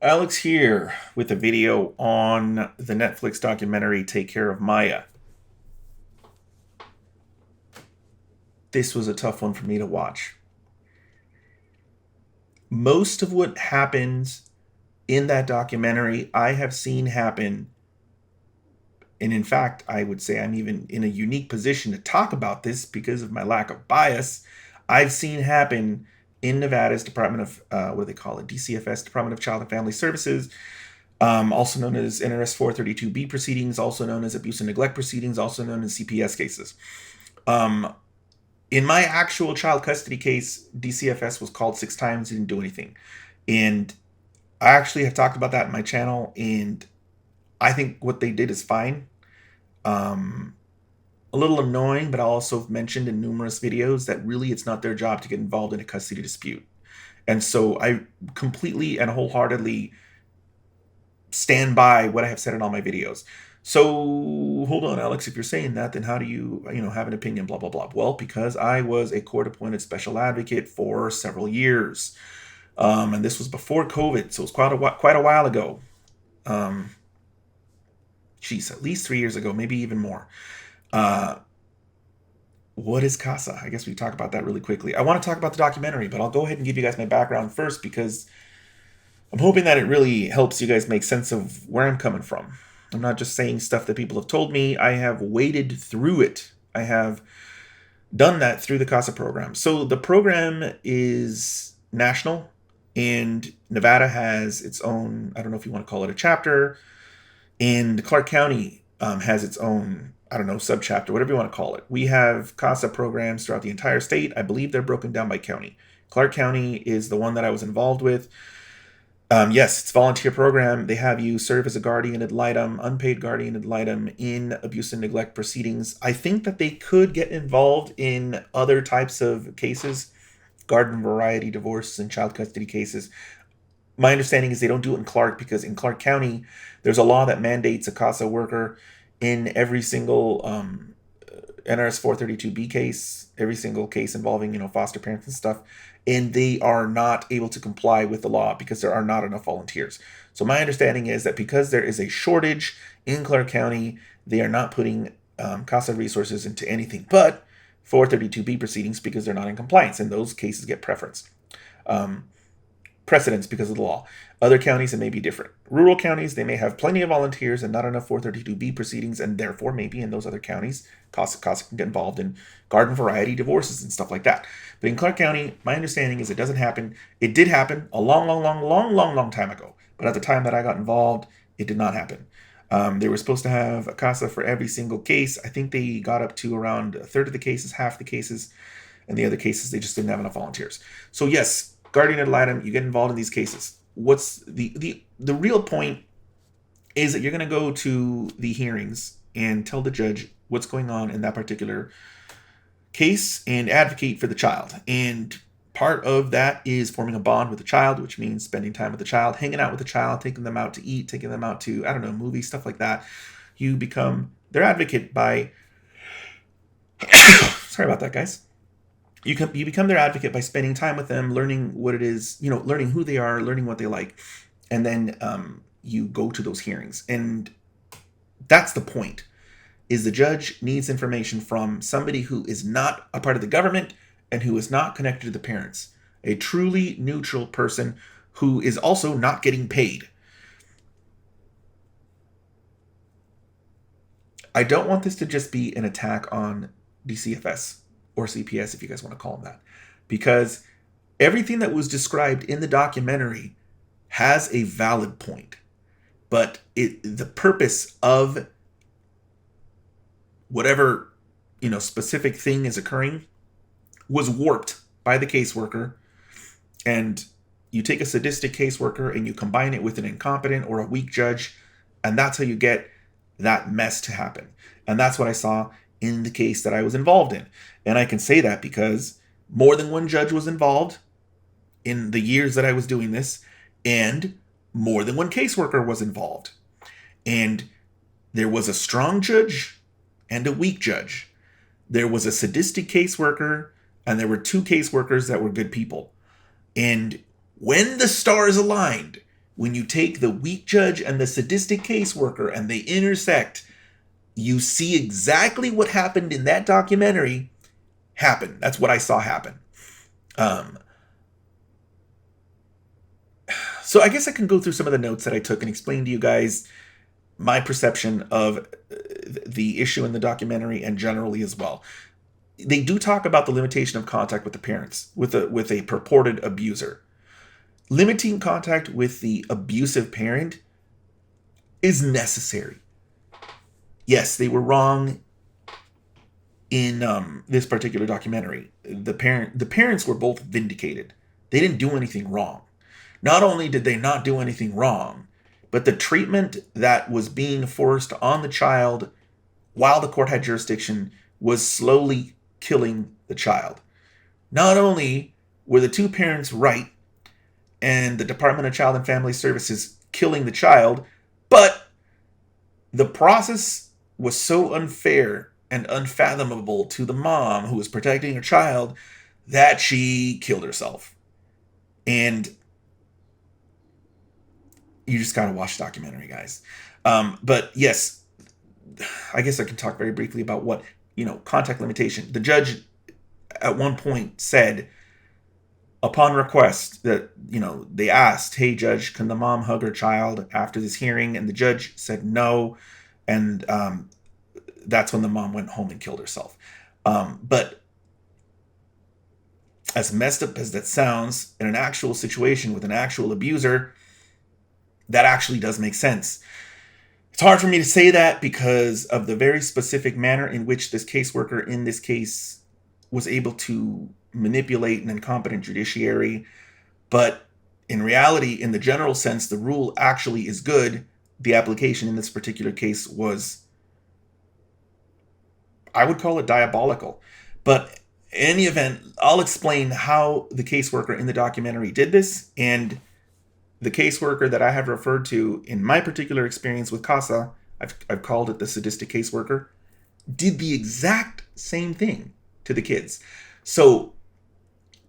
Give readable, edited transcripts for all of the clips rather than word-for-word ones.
Alex here with a video on the Netflix documentary Take Care of Maya. This was a tough one for me to watch. Most of what happens in that documentary, I have seen happen. And in fact, I would say I'm even in a unique position to talk about this because of my lack of bias. I've seen happen in Nevada's Department of, what do they call it? DCFS, Department of Child and Family Services, also known as NRS 432B proceedings, also known as abuse and neglect proceedings, also known as CPS cases. Um, in my actual child custody case, DCFS was called 6 times, didn't do anything. And I actually have talked about that in my channel, and I think what they did is fine. Um, a little annoying, but I also mentioned in numerous videos that really it's not their job to get involved in a custody dispute. And so I completely and wholeheartedly stand by what I have said in all my videos. So hold on, Alex, if you're saying that, then how do you have an opinion, blah, blah, blah? Well, because I was a court-appointed special advocate for several years. And this was before COVID, so it was quite a while ago. Um, at least 3 years ago, maybe even more. Uh, what is CASA? I guess we talk about that really quickly. I want to talk about the documentary, but I'll go ahead and give you guys my background first because I'm hoping that it really helps you guys make sense of where I'm coming from. I'm not just saying stuff that people have told me. I have waded through it. I have done that through the CASA program. So the program is national, and Nevada has its own, I don't know if you want to call it a chapter, and Clark County has its own, I don't know, subchapter, whatever you want to call it. We have CASA programs throughout the entire state. I believe they're broken down by county. Clark County is the one that I was involved with. Yes, it's a volunteer program. They have you serve as a guardian ad litem, unpaid guardian ad litem in abuse and neglect proceedings. I think that they could get involved in other types of cases, garden variety divorce and child custody cases. My understanding is they don't do it in Clark because in Clark County, there's a law that mandates a CASA worker in every single NRS 432B case, every single case involving, foster parents and stuff, and they are not able to comply with the law because there are not enough volunteers. So my understanding is that because there is a shortage in Clark County, they are not putting CASA resources into anything but 432B proceedings because they're not in compliance, and those cases get preference. Um, Precedence because of the law. Other counties, it may be different. Rural counties, they may have plenty of volunteers and not enough 432B proceedings, and therefore maybe in those other counties, CASA can get involved in garden variety divorces and stuff like that. But in Clark County, my understanding is it doesn't happen. It did happen a long time ago. But at the time that I got involved, it did not happen. They were supposed to have a CASA for every single case. I think they got up to around a third of the cases, half the cases, and the other cases, they just didn't have enough volunteers. So yes, guardian ad litem, you get involved in these cases. What's the real point is that you're going to go to the hearings and tell the judge what's going on in that particular case and advocate for the child. And part of that is forming a bond with the child, which means spending time with the child, hanging out with the child, taking them out to eat, taking them out to, I don't know, movies, stuff like that. You become their advocate by sorry about that, guys. You become their advocate by spending time with them, learning what it is, learning who they are, learning what they like, and then you go to those hearings. And that's the point, is the judge needs information from somebody who is not a part of the government and who is not connected to the parents, a truly neutral person who is also not getting paid. I don't want this to just be an attack on DCFS or CPS, if you guys want to call them that, because everything that was described in the documentary has a valid point, but the purpose of whatever specific thing is occurring was warped by the caseworker. And you take a sadistic caseworker and you combine it with an incompetent or a weak judge, and that's how you get that mess to happen. And that's what I saw in the case that I was involved in. And I can say that because more than one judge was involved in the years that I was doing this, and more than one caseworker was involved. And there was a strong judge and a weak judge. There was a sadistic caseworker, and there were two caseworkers that were good people. And when the stars aligned, when you take the weak judge and the sadistic caseworker and they intersect, you see exactly what happened in that documentary happen. That's what I saw happen. So I guess I can go through some of the notes that I took and explain to you guys my perception of the issue in the documentary and generally as well. They do talk about the limitation of contact with the parents, with a purported abuser. Limiting contact with the abusive parent is necessary. Yes, they were wrong in this particular documentary. The parents were both vindicated. They didn't do anything wrong. Not only did they not do anything wrong, but the treatment that was being forced on the child while the court had jurisdiction was slowly killing the child. Not only were the two parents right and the Department of Child and Family Services killing the child, but the process was so unfair and unfathomable to the mom who was protecting her child that she killed herself. And you just gotta watch the documentary, guys. But yes, I guess I can talk very briefly about what, contact limitation. The judge at one point said, upon request, that, they asked, hey, judge, can the mom hug her child after this hearing? And the judge said no. And that's when the mom went home and killed herself. But as messed up as that sounds, in an actual situation with an actual abuser, that actually does make sense. It's hard for me to say that because of the very specific manner in which this caseworker in this case was able to manipulate an incompetent judiciary. But in reality, in the general sense, the rule actually is good. The application in this particular case was, I would call it diabolical. But in any event, I'll explain how the caseworker in the documentary did this, and the caseworker that I have referred to in my particular experience with CASA, I've called it the sadistic caseworker, did the exact same thing to the kids. So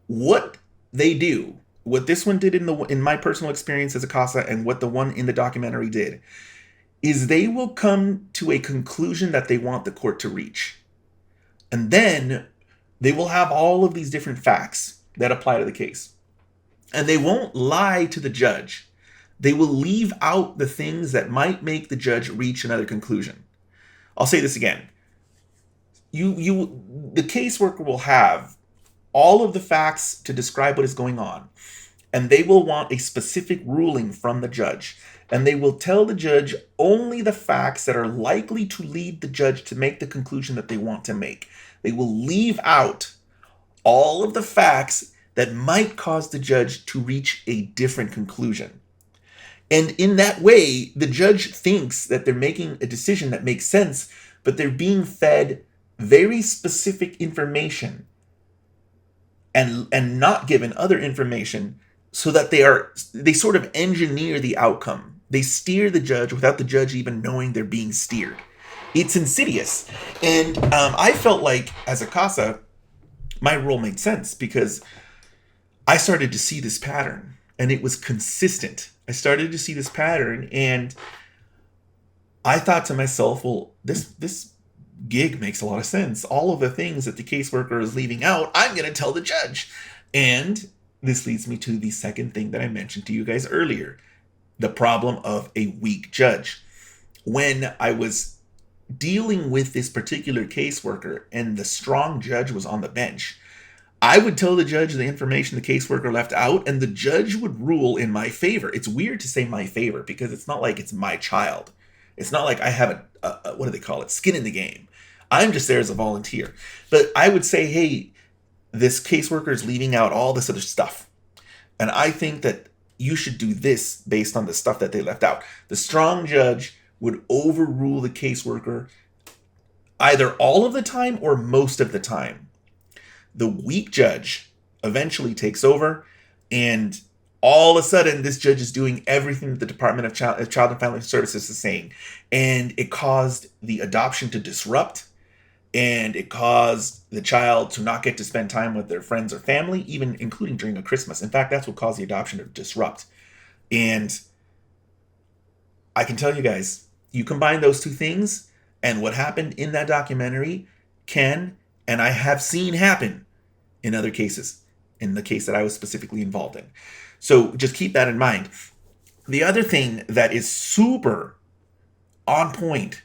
what they do, what this one did in my personal experience as a CASA and what the one in the documentary did, is they will come to a conclusion that they want the court to reach. And then they will have all of these different facts that apply to the case. And they won't lie to the judge. They will leave out the things that might make the judge reach another conclusion. I'll say this again. The caseworker will have all of the facts to describe what is going on, and they will want a specific ruling from the judge. And they will tell the judge only the facts that are likely to lead the judge to make the conclusion that they want to make. They will leave out all of the facts that might cause the judge to reach a different conclusion. And in that way, the judge thinks that they're making a decision that makes sense, but they're being fed very specific information and not given other information, so that they sort of engineer the outcome. They steer the judge without the judge even knowing they're being steered. It's insidious. And I felt like, as a CASA, my role made sense because I started to see this pattern, and it was consistent. I started to see this pattern, and I thought to myself, well, this gig makes a lot of sense. All of the things that the caseworker is leaving out, I'm going to tell the judge. And this leads me to the second thing that I mentioned to you guys earlier, the problem of a weak judge. When I was dealing with this particular caseworker and the strong judge was on the bench, I would tell the judge the information the caseworker left out, and the judge would rule in my favor. It's weird to say my favor because it's not like it's my child. It's not like I have what do they call it? Skin in the game. I'm just there as a volunteer. But I would say, hey, this caseworker is leaving out all this other stuff. And I think that you should do this based on the stuff that they left out. The strong judge would overrule the caseworker either all of the time or most of the time. The weak judge eventually takes over, and all of a sudden, this judge is doing everything that the Department of Child and Family Services is saying. And it caused the adoption to disrupt, and it caused the child to not get to spend time with their friends or family, even including during a Christmas. In fact, that's what caused the adoption to disrupt. And I can tell you guys, you combine those two things, and what happened in that documentary can, and I have seen happen in other cases, in the case that I was specifically involved in. So just keep that in mind. The other thing that is super on point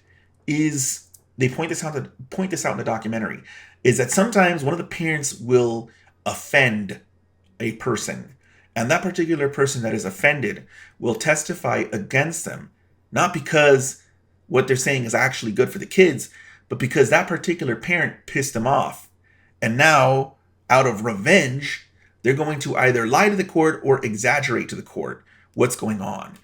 is they point this out in the documentary is that sometimes one of the parents will offend a person, and that particular person that is offended will testify against them, not because what they're saying is actually good for the kids, but because that particular parent pissed them off. And now, out of revenge, they're going to either lie to the court or exaggerate to the court what's going on.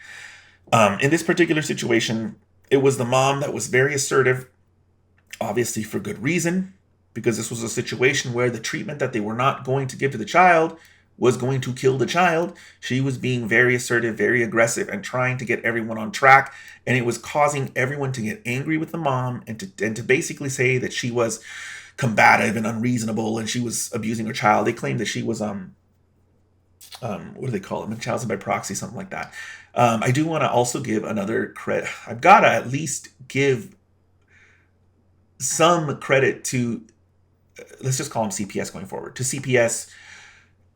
In this particular situation, it was the mom that was very assertive, obviously for good reason, because this was a situation where the treatment that they were not going to give to the child was going to kill the child. She was being very assertive, very aggressive, and trying to get everyone on track. And it was causing everyone to get angry with the mom and to basically say that she was combative and unreasonable and she was abusing her child. They claimed that she was what do they call it? Munchausen by proxy, something like that. I do want to also give another credit. I've got to at least give some credit to, let's just call them CPS going forward, to CPS,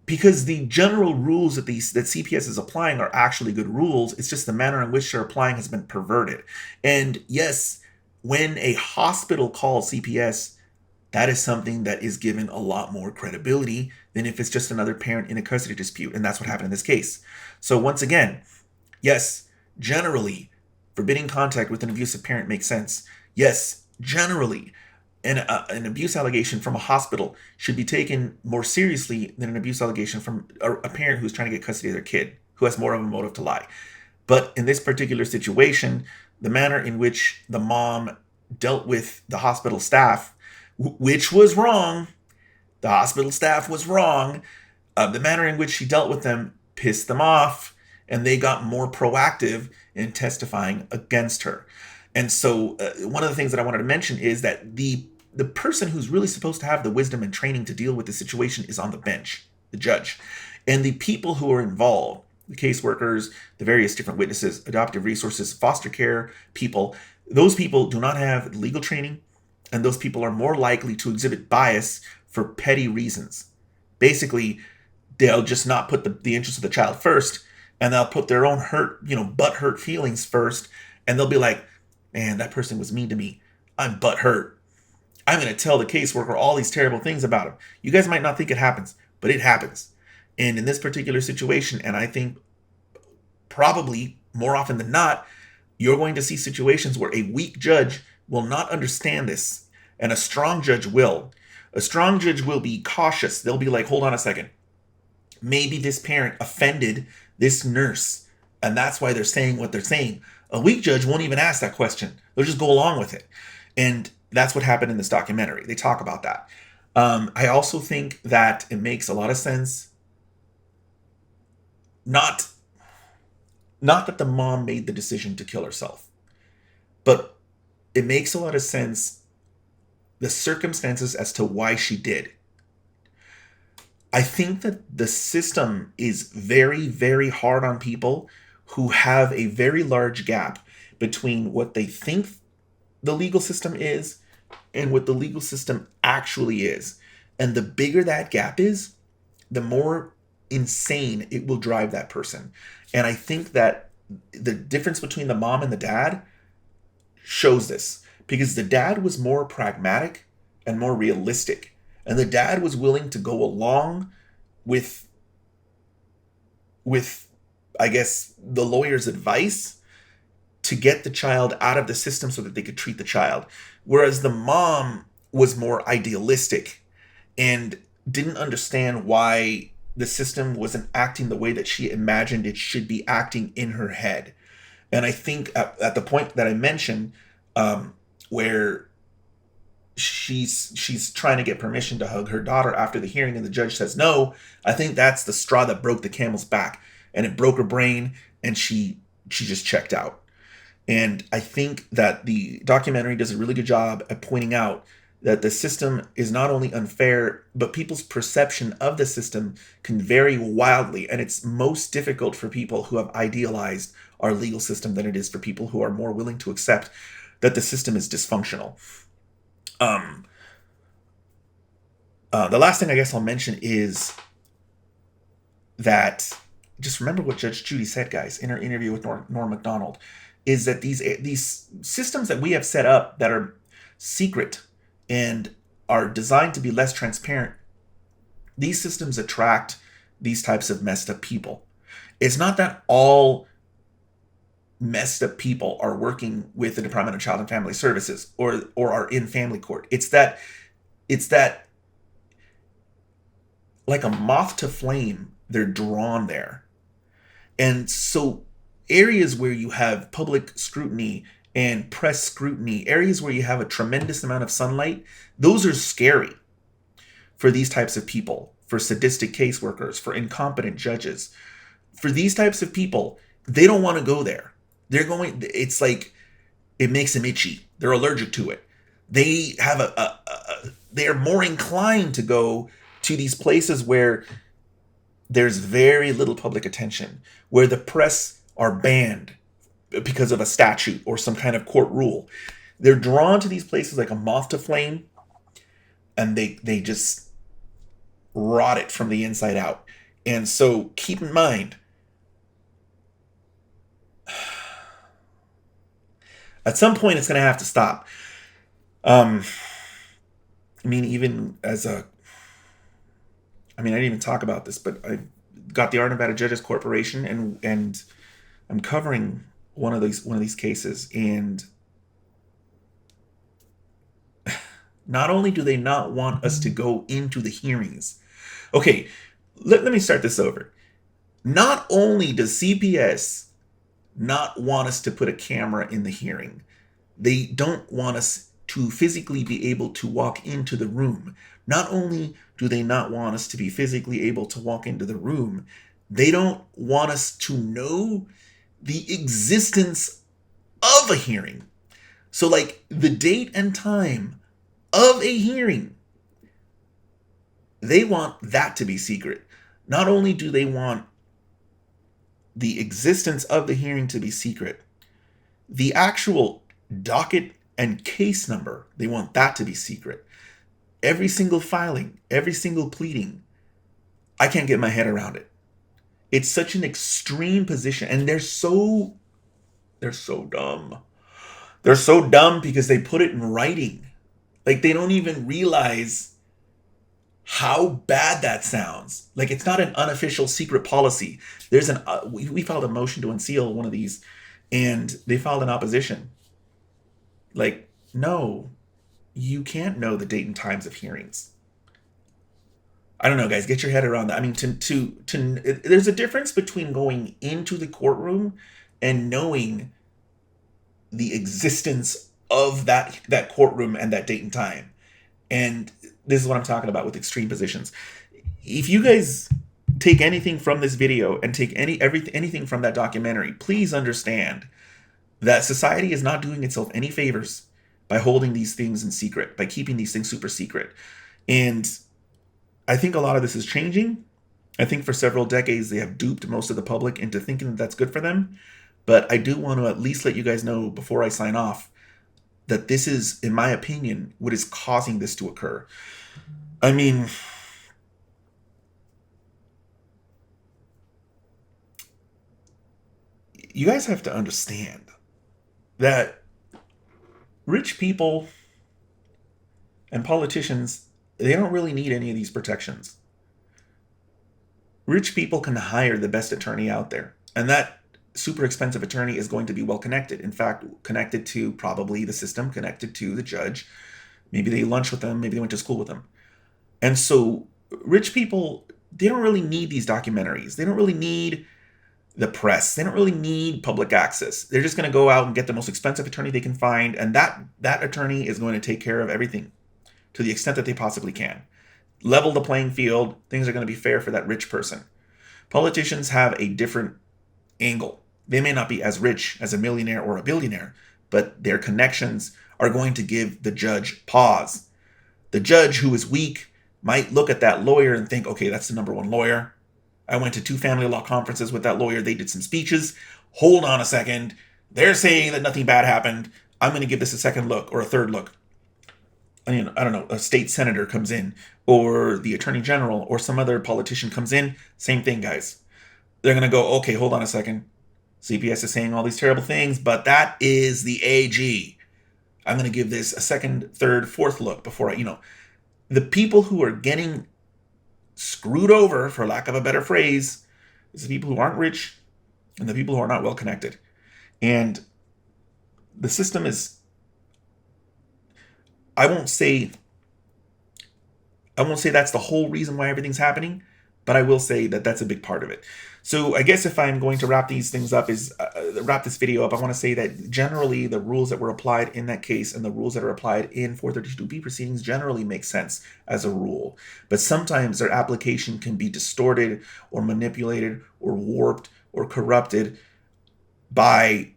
because the general rules that CPS is applying are actually good rules. It's just the manner in which they're applying has been perverted. And yes, when a hospital calls CPS, that is something that is given a lot more credibility than if it's just another parent in a custody dispute. And that's what happened in this case. So once again, yes, generally, forbidding contact with an abusive parent makes sense. Yes, generally, an abuse allegation from a hospital should be taken more seriously than an abuse allegation from a parent who's trying to get custody of their kid, who has more of a motive to lie. But in this particular situation, the manner in which the mom dealt with the hospital staff, which was wrong, the hospital staff was wrong, the manner in which she dealt with them pissed them off, and they got more proactive in testifying against her. And so one of the things that I wanted to mention is that the person who's really supposed to have the wisdom and training to deal with the situation is on the bench, the judge. And the people who are involved, the caseworkers, the various different witnesses, adoptive resources, foster care people, those people do not have legal training, and those people are more likely to exhibit bias for petty reasons. Basically, they'll just not put the interest of the child first, and they'll put their own butt hurt feelings first, and they'll be like, man, that person was mean to me. I'm butt hurt. I'm going to tell the caseworker all these terrible things about him. You guys might not think it happens, but it happens. And in this particular situation, and I think probably more often than not, you're going to see situations where a weak judge will not understand this, and a strong judge will. A strong judge will be cautious. They'll be like, hold on a second. Maybe this parent offended this nurse, and that's why they're saying what they're saying. A weak judge won't even ask that question. They'll just go along with it. And that's what happened in this documentary. They talk about that. I also think that it makes a lot of sense. Not that the mom made the decision to kill herself, but it makes a lot of sense, the circumstances as to why she did. I think that the system is very, very hard on people who have a very large gap between what they think the legal system is and what the legal system actually is. And the bigger that gap is, the more insane it will drive that person. And I think that the difference between the mom and the dad shows this, because the dad was more pragmatic and more realistic. And the dad was willing to go along with I guess, the lawyer's advice to get the child out of the system so that they could treat the child. Whereas the mom was more idealistic and didn't understand why the system wasn't acting the way that she imagined it should be acting in her head. And I think at the point that I mentioned, where she's trying to get permission to hug her daughter after the hearing and the judge says no, I think that's the straw that broke the camel's back, and it broke her brain, and she just checked out. And I think that the documentary does a really good job at pointing out that the system is not only unfair, but people's perception of the system can vary wildly. And it's most difficult for people who have idealized our legal system than it is for people who are more willing to accept that the system is dysfunctional. The last thing I guess I'll mention is that, just remember what Judge Judy said, guys, in her interview with Norm Macdonald, is that these systems that we have set up that are secret and are designed to be less transparent, these systems attract these types of messed up people. It's not that all messed up people are working with the Department of Child and Family Services or are in family court. It's that like a moth to flame, they're drawn there. And so areas where you have public scrutiny and press scrutiny, areas where you have a tremendous amount of sunlight, those are scary for these types of people, for sadistic caseworkers, for incompetent judges. For these types of people, they don't want to go there. It's like, it makes them itchy. They're allergic to it. They have they're more inclined to go to these places where there's very little public attention, where the press are banned because of a statute or some kind of court rule. They're drawn to these places like a moth to flame, and they just rot it from the inside out. And so keep in mind, at some point it's going to have to stop. I didn't even talk about this, but I got the Art of Nevada Judges Corporation, and I'm covering one of these cases. And not only do they not want us to go into the hearings, okay, let me start this over. Not only does CPS not want us to put a camera in the hearing, they don't want us to physically be able to walk into the room. Not only do they not want us to be physically able to walk into the room, they don't want us to know the existence of a hearing. So like the date and time of a hearing, they want that to be secret. Not only do they want the existence of the hearing to be secret, the actual docket and case number, they want that to be secret. Every single filing, every single pleading, I can't get my head around it. It's such an extreme position, and they're so dumb. They're so dumb because they put it in writing. Like, they don't even realize how bad that sounds. Like, it's not an unofficial secret policy. There's we filed a motion to unseal one of these, and they filed an opposition. Like, no, you can't know the date and times of hearings. I don't know, guys, get your head around that. I mean, there's a difference between going into the courtroom and knowing the existence of that courtroom and that date and time. And this is what I'm talking about with extreme positions. If you guys take anything from this video and take anything from that documentary, please understand that society is not doing itself any favors by holding these things in secret, by keeping these things super secret. And I think a lot of this is changing. I think for several decades, they have duped most of the public into thinking that that's good for them. But I do want to at least let you guys know before I sign off that this is, in my opinion, what is causing this to occur. I mean, you guys have to understand that rich people and politicians, they don't really need any of these protections. Rich people can hire the best attorney out there, and that super expensive attorney is going to be well connected. In fact, connected to probably the system, connected to the judge. Maybe they lunch with them, maybe they went to school with them. And so rich people, they don't really need these documentaries. They don't really need the press. They don't really need public access. They're just going to go out and get the most expensive attorney they can find, and that attorney is going to take care of everything to the extent that they possibly can. Level the playing field. Things are going to be fair for that rich person. Politicians have a different angle. They may not be as rich as a millionaire or a billionaire, but their connections are going to give the judge pause. The judge who is weak might look at that lawyer and think, okay, that's the number one lawyer. I went to 2 family law conferences with that lawyer. They did some speeches. Hold on a second. They're saying that nothing bad happened. I'm going to give this a second look or a third look. I don't know, a state senator comes in, or the attorney general, or some other politician comes in. Same thing, guys. They're going to go, okay, hold on a second. CPS is saying all these terrible things, but that is the AG. I'm going to give this a second, third, fourth look before the people who are getting screwed over, for lack of a better phrase, is the people who aren't rich and the people who are not well connected. And the system is, I won't say that's the whole reason why everything's happening, but I will say that that's a big part of it. So I guess if I'm going to wrap these things up, wrap this video up, I want to say that generally the rules that were applied in that case and the rules that are applied in 432B proceedings generally make sense as a rule. But sometimes their application can be distorted or manipulated or warped or corrupted by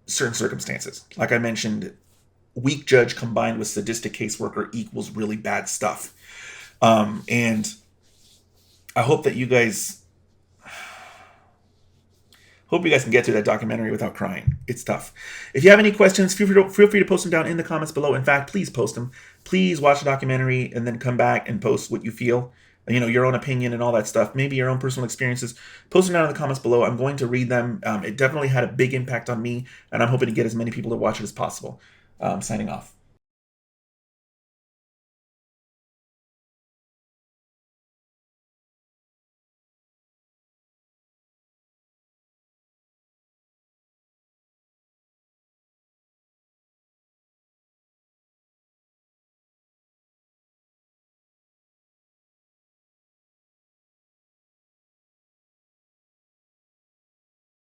certain circumstances. Like I mentioned, weak judge combined with sadistic caseworker equals really bad stuff. And I hope that you guys can get through that documentary without crying. It's tough. If you have any questions, feel free to post them down in the comments below. In fact, please post them. Please watch the documentary and then come back and post what you feel. Your own opinion and all that stuff. Maybe your own personal experiences. Post them down in the comments below. I'm going to read them. It definitely had a big impact on me, and I'm hoping to get as many people to watch it as possible. Signing off.